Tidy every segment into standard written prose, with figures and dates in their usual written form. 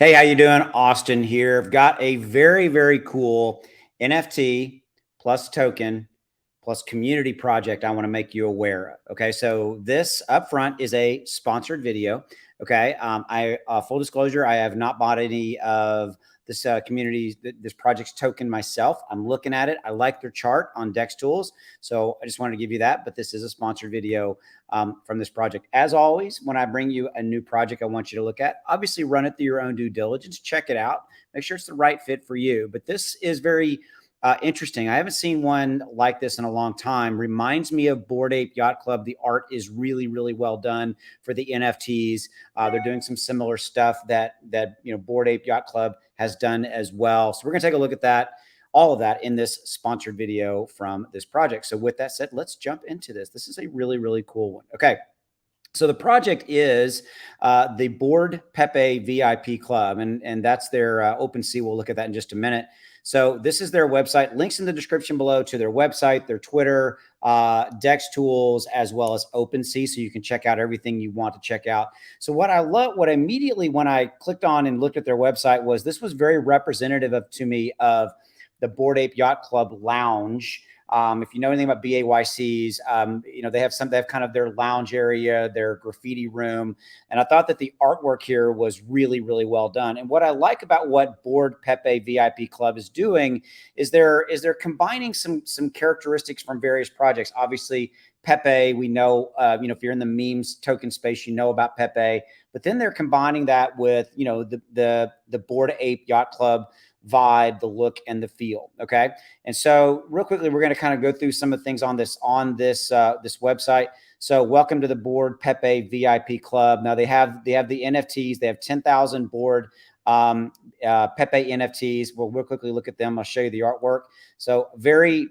Hey, how you doing? Austin here. I've got a very cool NFT plus token plus community project I want to make you aware of. Okay, so this up front is a sponsored video. Okay, I full disclosure, I have not bought any of this this project's token myself. I'm looking at it. I like their chart on Dex Tools, so I just wanted to give you that. But this is a sponsored video from this project. As always, when I bring you a new project I want you to look at, obviously run it through your own due diligence, check it out, make sure it's the right fit for you. But this is very interesting. I haven't seen one like this in a long time. Reminds me of Bored Ape Yacht Club. The art is really well done for the NFTs. They're doing some similar stuff that Bored Ape Yacht Club has done as well. So we're gonna take a look at that, all of that in this sponsored video from this project. So with that said, let's jump into this. This is a really cool one. Okay. So the project is the Bored Pepe VIP Club, and that's their OpenSea. We'll look at that in just a minute. So this is their website. Links in the description below to their website, their Twitter, Dex Tools, as well as OpenSea, so you can check out everything you want to check out. So what immediately when I clicked on and looked at their website was this was very representative to me of the Bored Ape Yacht Club Lounge. If you know anything about BAYCs, they have kind of their lounge area, their graffiti room. And I thought that the artwork here was really well done. And what I like about what Bored Pepe VIP Club is doing is they're combining some characteristics from various projects. Obviously, Pepe, we know, if you're in the memes token space, you know about Pepe, but then they're combining that with, the Bored Ape Yacht Club vibe, the look and the feel. Okay. And so real quickly, we're going to kind of go through some of the things on this website. So welcome to the Bored Pepe VIP Club. Now they have the NFTs. They have 10,000 Bored Pepe NFTs. We'll quickly look at them. I'll show you the artwork. So very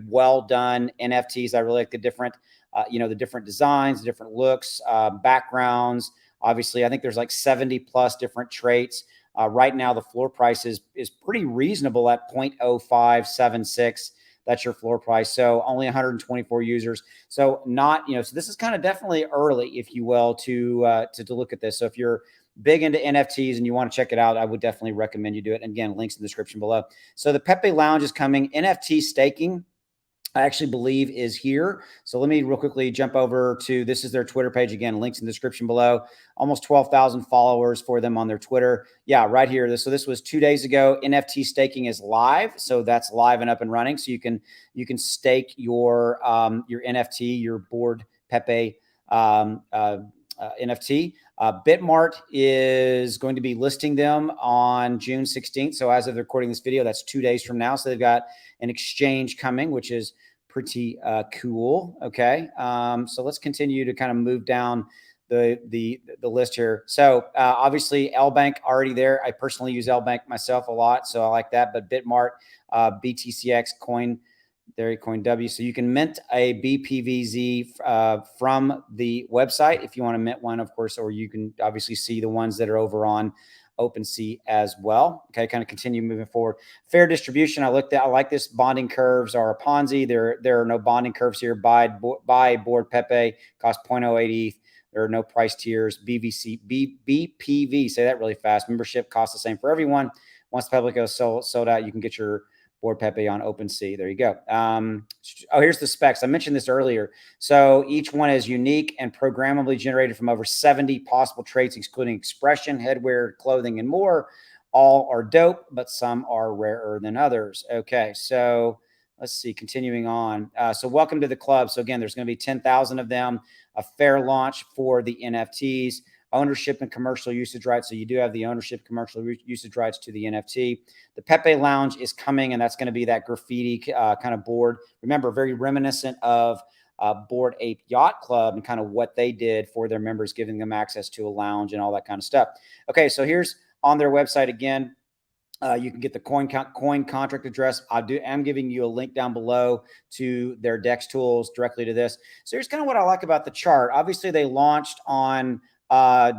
well done NFTs. I really like the different, the different designs, the different looks, backgrounds. Obviously, I think there's like 70 plus different traits. Right now, the floor price is pretty reasonable at 0.0576. That's your floor price. So only 124 users. So not, so this is kind of definitely early, if you will, to look at this. So if you're big into NFTs and you want to check it out, I would definitely recommend you do it. And again, links in the description below. So the Pepe Lounge is coming. NFT staking, I actually believe, is here. So let me real quickly jump over to, this is their Twitter page. Again, links in the description below. Almost 12,000 followers for them on their Twitter. Yeah, right here. So this was 2 days ago. NFT staking is live. So that's live and up and running. So you can stake your NFT, your Bored Pepe NFT. Bitmart is going to be listing them on June 16th. So as of recording this video, that's 2 days from now. So they've got an exchange coming, which is pretty cool. Okay. So let's continue to kind of move down the list here. So obviously LBank already there. I personally use LBank myself a lot, so I like that. But Bitmart, BTCX, Coin W. So you can mint a BPVZ from the website if you want to mint one, of course, or you can obviously see the ones that are over on OpenSea as well. Okay, kind of continue moving forward. Fair distribution. I like this. Bonding curves are a Ponzi. There are no bonding curves here. Buy Bored Pepe, cost 0.08 ETH. There are no price tiers. BPV, say that really fast. Membership costs the same for everyone. Once the public goes sold out, you can get your Bored Pepe on OpenSea. There you go. Here's the specs. I mentioned this earlier. So each one is unique and programmably generated from over 70 possible traits, excluding expression, headwear, clothing, and more. All are dope, but some are rarer than others. Okay, so let's see. Continuing on. So welcome to the club. So again, there's going to be 10,000 of them. A fair launch for the NFTs. Ownership and commercial usage rights. So you do have the ownership, commercial usage rights to the NFT. The Pepe Lounge is coming, and that's going to be that graffiti kind of board. Remember, very reminiscent of Bored Ape Yacht Club and kind of what they did for their members, giving them access to a lounge and all that kind of stuff. Okay, so here's on their website again. You can get the coin contract address. I'm giving you a link down below to their Dex Tools directly to this. So here's kind of what I like about the chart. Obviously, they launched on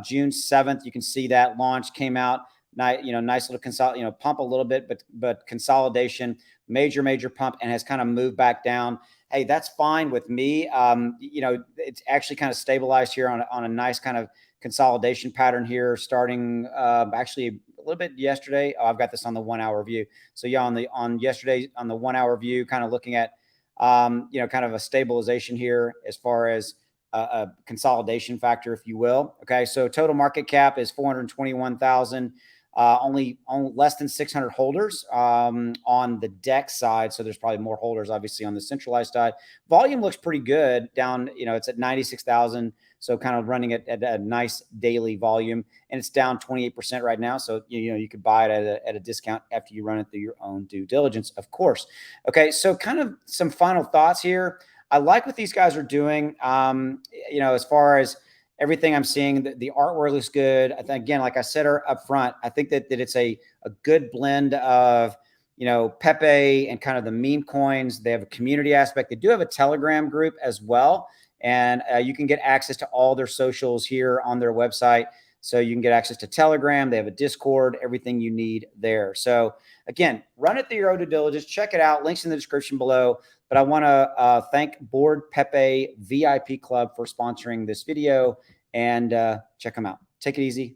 June 7th. You can see that launch came out. Nice little pump a little bit, but consolidation, major pump, and has kind of moved back down. Hey, that's fine with me. It's actually kind of stabilized here on a nice kind of consolidation pattern here, starting actually little bit yesterday. Oh, I've got this on the 1 hour view. So yeah, on yesterday on the 1 hour view, kind of looking at kind of a stabilization here as far as a consolidation factor, if you will. Okay, so total market cap is 421,000. Only less than 600 holders on the DEX side. So there's probably more holders, obviously, on the centralized side. Volume looks pretty good down, it's at 96,000. So kind of running at a nice daily volume, and it's down 28% right now. So, you could buy it at a discount after you run it through your own due diligence, of course. Okay, so kind of some final thoughts here. I like what these guys are doing. As far as everything I'm seeing, the artwork looks good. I think, again, like I said up front, I think that it's a good blend of, Pepe and kind of the meme coins. They have a community aspect. They do have a Telegram group as well. And you can get access to all their socials here on their website. So you can get access to Telegram. They have a Discord, everything you need there. So again, run it through your own due diligence. Check it out. Links in the description below. But I want to thank Board Pepe VIP Club for sponsoring this video, and check them out. Take it easy.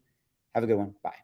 Have a good one. Bye.